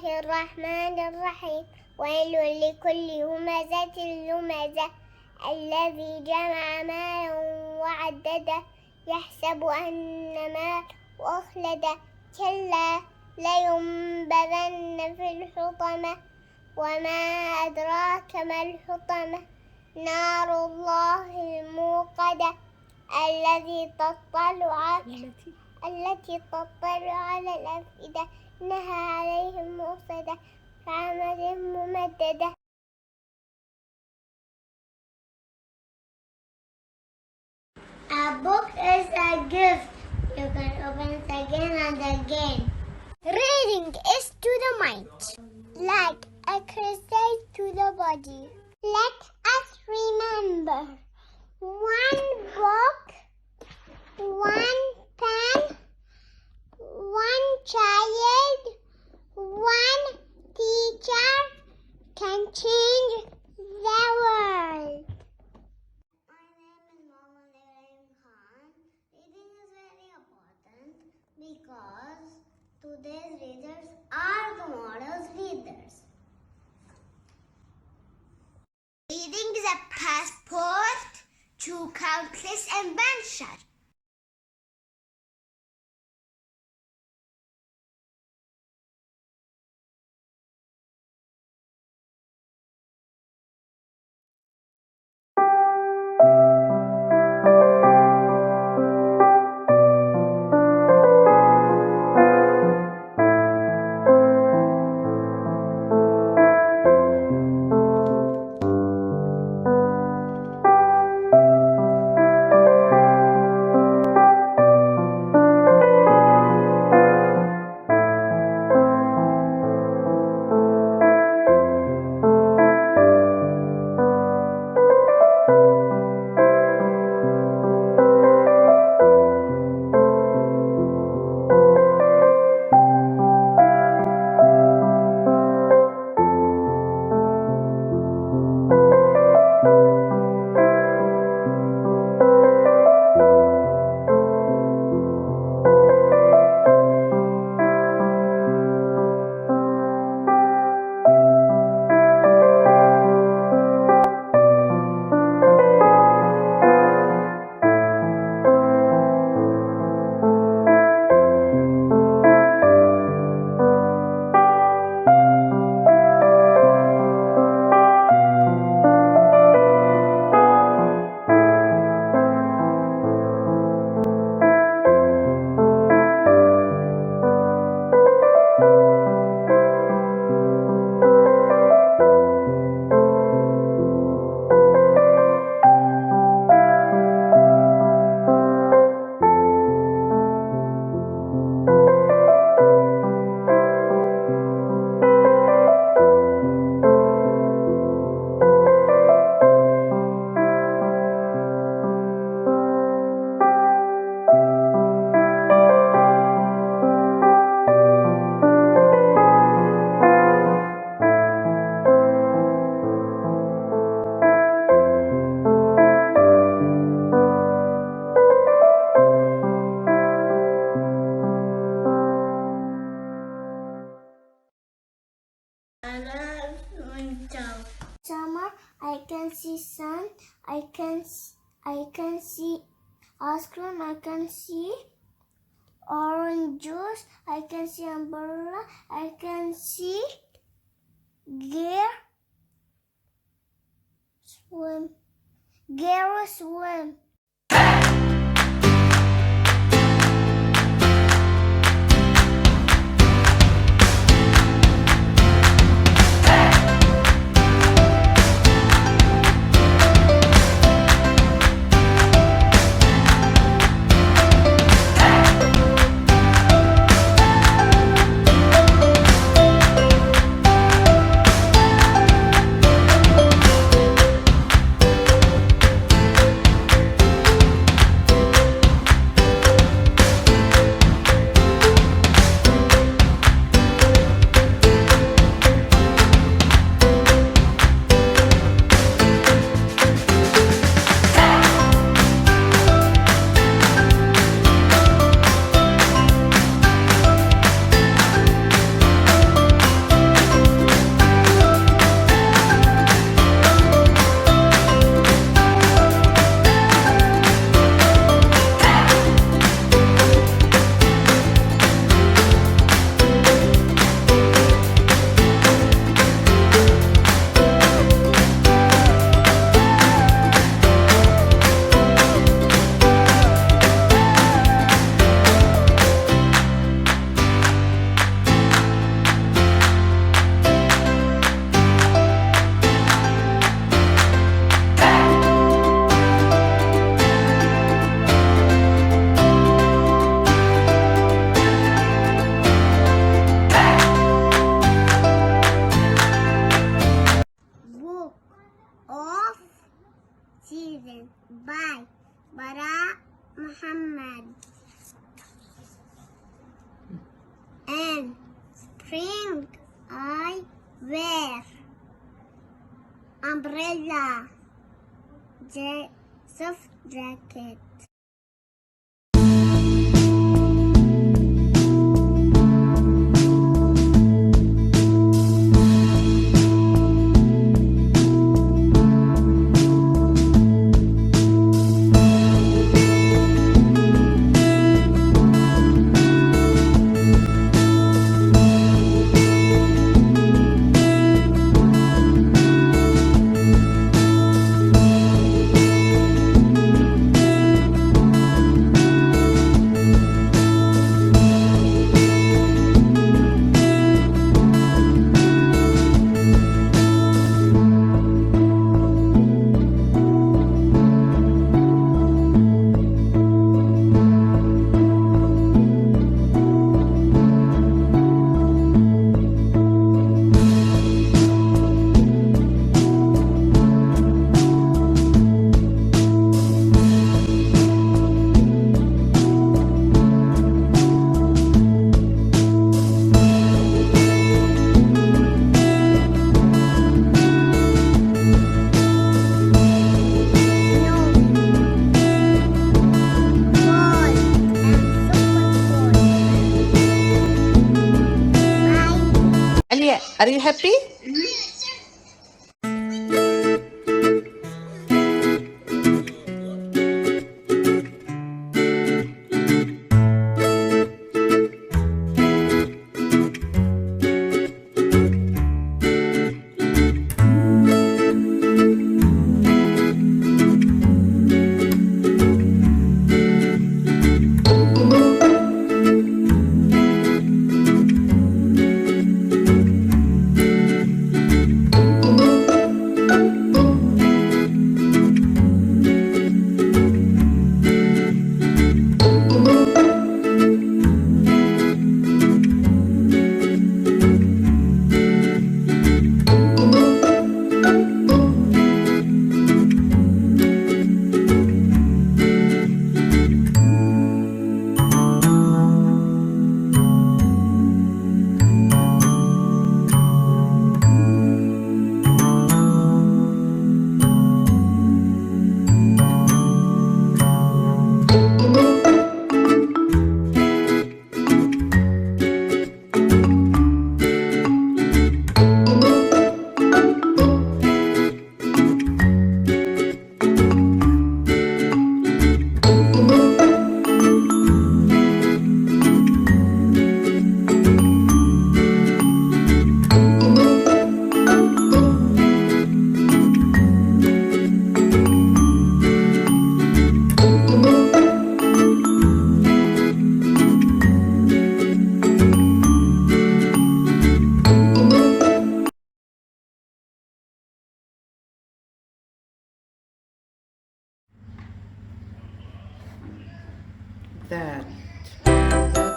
الله الرحمن الرحيم. ويل لكل همزة لمزة الذي جمع مالا وعدده يحسب أن ماله أخلده كلا لينبذن في الحطمة وما أدراك ما الحطمة نار الله الموقدة التي تطلع على الأفئدة إنها عليهم مؤصدة في عمد ممددة. A book is a gift. You can open it again and again. Reading is to the mind like exercise to the body. Let us remember: one book, one pen, one child, one teacher can change the world. My name is Mohammed Ibrahim Khan. Reading is very important because today's readers are tomorrow's leaders. Reading is a passport to countless adventures. Summer, I can see sun, I can see ice cream, I can see orange juice, I can see umbrella, I can see gear swim. Gear swim. Book of Season by Bara Muhammad. And spring I wear umbrella, soft jacket. Alia, are you happy? that.